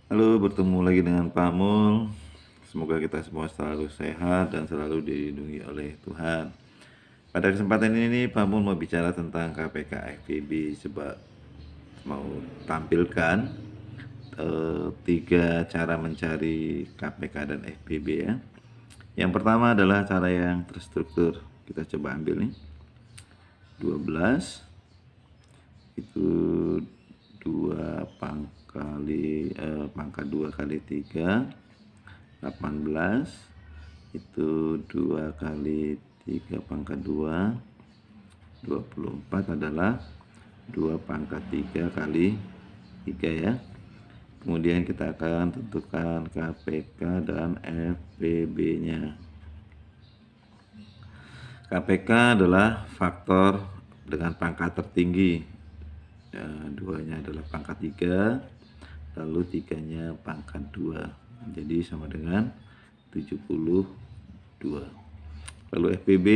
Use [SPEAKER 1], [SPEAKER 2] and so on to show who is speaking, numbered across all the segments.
[SPEAKER 1] Halo, bertemu lagi dengan Pak Mul. Semoga kita semua selalu sehat dan selalu dilindungi oleh Tuhan. Pada kesempatan ini Pak Mul mau bicara tentang KPK FPB. Coba mau tampilkan tiga cara mencari KPK dan FPB ya. Yang pertama adalah cara yang terstruktur. Kita coba ambil nih. 12 itu 2 pangkat 2 kali 3, 18 itu 2 kali 3 pangkat 2, 24 adalah 2 pangkat 3 kali 3 ya. Kemudian kita akan tentukan KPK dan FPB nya. KPK adalah faktor dengan pangkat tertinggi ya, 2-nya adalah pangkat 3, lalu 3-nya pangkat 2, jadi sama dengan 72. Lalu FPB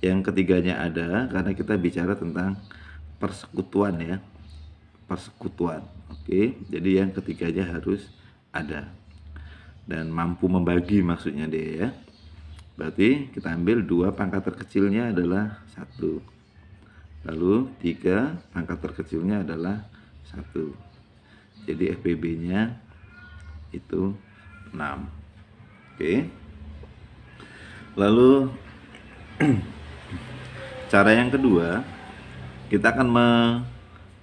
[SPEAKER 1] yang ketiganya ada karena kita bicara tentang persekutuan ya, persekutuan. Oke, jadi yang ketiganya harus ada dan mampu membagi maksudnya dia ya. Berarti kita ambil 2 pangkat terkecilnya adalah 1, lalu 3 pangkat terkecilnya adalah 1, jadi FPB nya itu 6. Oke, lalu cara yang kedua kita akan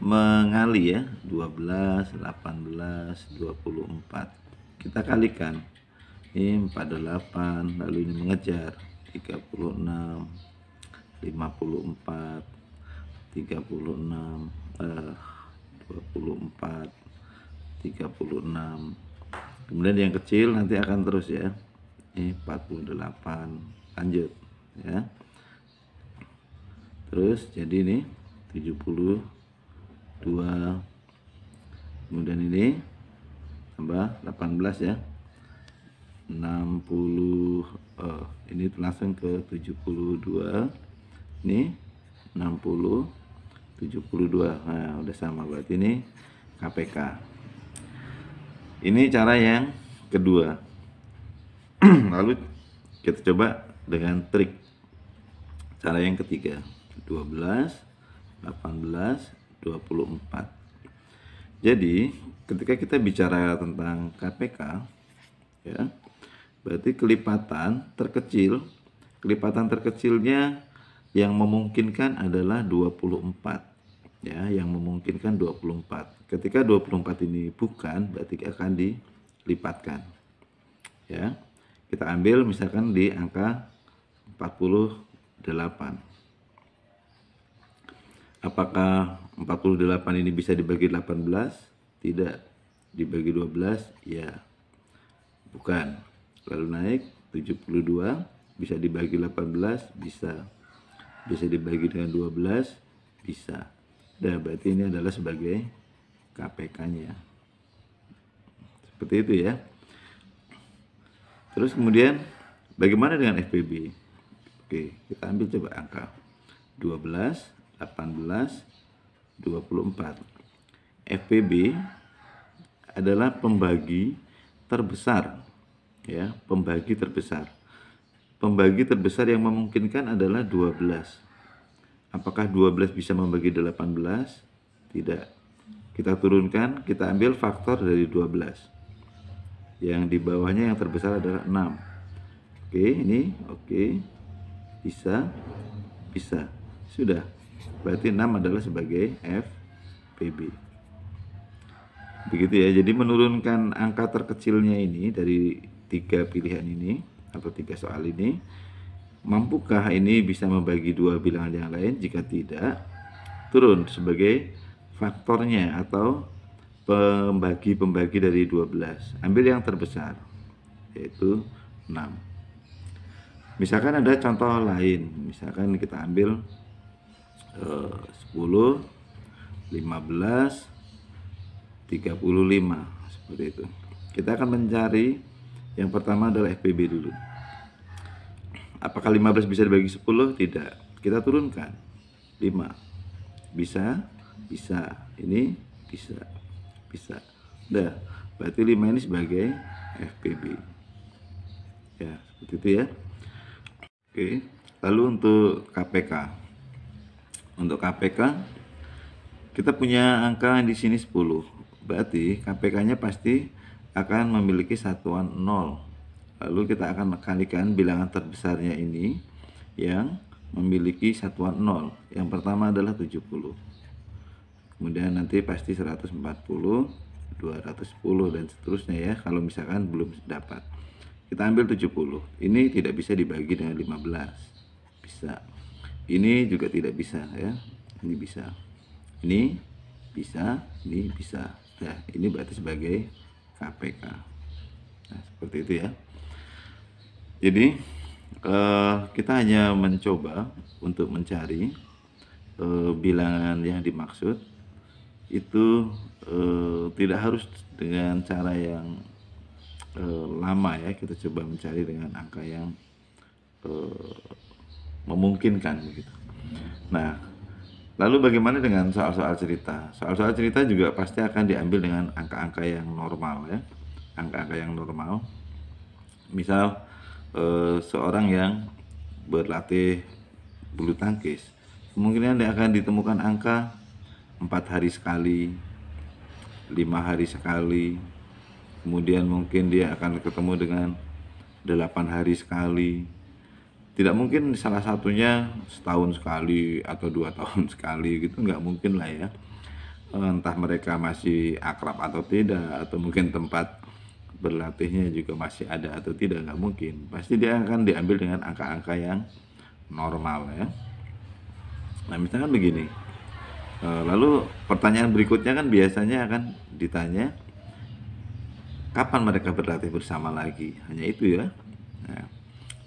[SPEAKER 1] mengali ya, 12, 18, 24 kita kalikan. Ini 48, lalu ini mengejar 36, 54, 36, 24, 36. Kemudian yang kecil nanti akan terus ya. Ini 48, lanjut ya. Terus jadi ini 72. Kemudian ini tambah 18 ya. 60, ini langsung ke 72, ini 60, 72. Nah udah sama, berarti ini KPK. Ini cara yang kedua. Lalu kita coba dengan trik cara yang ketiga, 12, 18, 24. Jadi ketika kita bicara tentang KPK ya, berarti kelipatan terkecilnya yang memungkinkan adalah 24 ya, yang memungkinkan 24. Ketika 24 ini bukan, berarti akan dilipatkan ya. Kita ambil misalkan di angka 48. Apakah 48 ini bisa dibagi 18? Tidak. Dibagi 12? Ya. Bukan. Lalu naik 72, bisa dibagi 18? Bisa. Bisa dibagi dengan 12? Bisa. Nah, berarti ini adalah sebagai KPK-nya. Seperti itu ya. Terus kemudian bagaimana dengan FPB? Oke, kita ambil coba angka 12, 18, 24. FPB adalah pembagi terbesar ya, pembagi terbesar. Pembagi terbesar yang memungkinkan adalah 12. Apakah 12 bisa membagi 18? Tidak. Kita turunkan, kita ambil faktor dari 12. Yang di bawahnya yang terbesar adalah 6. Oke, ini oke. Bisa. Bisa. Sudah. Berarti 6 adalah sebagai FPB. Begitu ya. Jadi menurunkan angka terkecilnya ini dari 3 pilihan ini atau 3 soal ini, mampukah ini bisa membagi 2 bilangan yang lain? Jika tidak, turun sebagai faktornya atau pembagi-pembagi dari 12. Ambil yang terbesar, yaitu 6. Misalkan ada contoh lain, misalkan kita ambil 10, 15, 35, seperti itu. Kita akan mencari yang pertama adalah FPB dulu. Apakah 15 bisa dibagi 10? Tidak. Kita turunkan 5. Bisa? Bisa. Ini bisa. Bisa. Udah. Berarti 5 ini sebagai FPB. Ya, seperti itu ya. Oke, lalu untuk KPK. Untuk KPK kita punya angka di sini 10. Berarti KPK-nya pasti akan memiliki satuan 0. Lalu kita akan kalikan bilangan terbesarnya ini yang memiliki satuan 0. Yang pertama adalah 70. Kemudian nanti pasti 140, 210 dan seterusnya ya, kalau misalkan belum dapat. Kita ambil 70. Ini tidak bisa dibagi dengan 15. Bisa. Ini juga tidak bisa ya. Ini bisa. Ini bisa, ini bisa. Nah, ini berarti sebagai KPK. Nah, seperti itu ya. Jadi kita hanya mencoba untuk mencari bilangan yang dimaksud itu tidak harus dengan cara yang lama ya. Kita coba mencari dengan angka yang memungkinkan begitu. Nah, lalu bagaimana dengan soal-soal cerita? Soal-soal cerita juga pasti akan diambil dengan angka-angka yang normal ya. Angka-angka yang normal. Misal seorang yang berlatih bulu tangkis, kemungkinan dia akan ditemukan angka 4 hari sekali, 5 hari sekali, kemudian mungkin dia akan ketemu dengan 8 hari sekali. Tidak mungkin salah satunya setahun sekali atau 2 tahun sekali gitu, nggak mungkin lah ya. Entah mereka masih akrab atau tidak, atau mungkin tempat berlatihnya juga masih ada atau tidak, nggak mungkin. Pasti dia akan diambil dengan angka-angka yang normal ya. Nah, misalkan begini. Lalu pertanyaan berikutnya kan biasanya akan ditanya kapan mereka berlatih bersama lagi, hanya itu ya.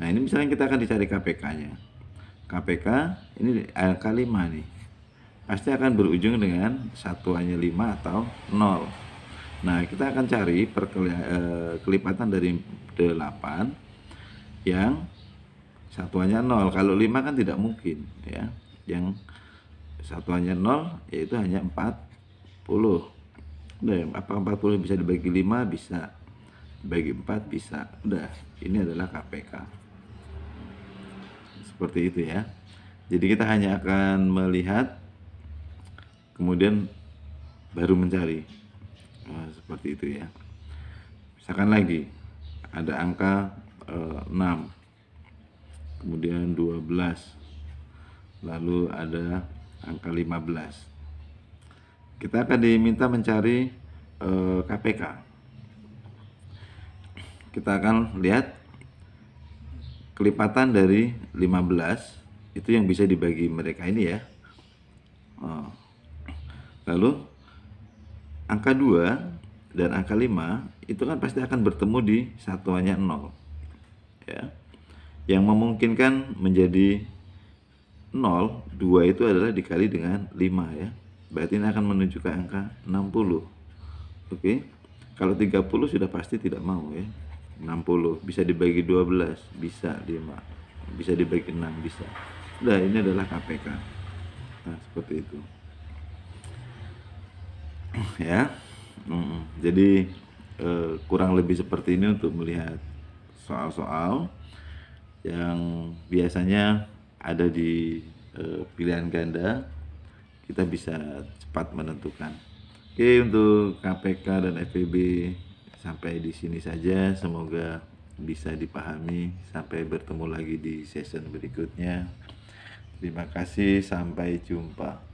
[SPEAKER 1] Nah, ini misalnya kita akan dicari KPK-nya. KPK ini angka 5 nih. Pasti akan berujung dengan satuannya 5 atau 0. Nah, kita akan cari kelipatan dari 8 yang satuannya 0. Kalau 5 kan tidak mungkin ya. Yang satuannya 0 yaitu hanya 40. Udah, apakah 40 bisa dibagi 5? Bisa. Dibagi 4 bisa. Udah, ini adalah KPK. Seperti itu ya. Jadi kita hanya akan melihat kemudian baru mencari. Seperti itu ya. Misalkan lagi ada angka 6, kemudian 12, lalu ada angka 15. Kita akan diminta mencari KPK. Kita akan lihat kelipatan dari 15 itu yang bisa dibagi mereka ini ya. Lalu angka 2 dan angka 5 itu kan pasti akan bertemu di satuannya 0 ya. Yang memungkinkan menjadi 0, 2 itu adalah dikali dengan 5 ya. Berarti ini akan menuju ke angka 60. Oke. Kalau 30 sudah pasti tidak mau ya. 60 bisa dibagi 12, bisa 5, bisa dibagi 6, bisa. Udah, ini adalah KPK. Nah, seperti itu. Ya. Jadi kurang lebih seperti ini untuk melihat soal-soal yang biasanya ada di pilihan ganda. Kita bisa cepat menentukan. Oke, untuk KPK dan FPB sampai di sini saja. Semoga bisa dipahami. Sampai bertemu lagi di session berikutnya. Terima kasih, sampai jumpa.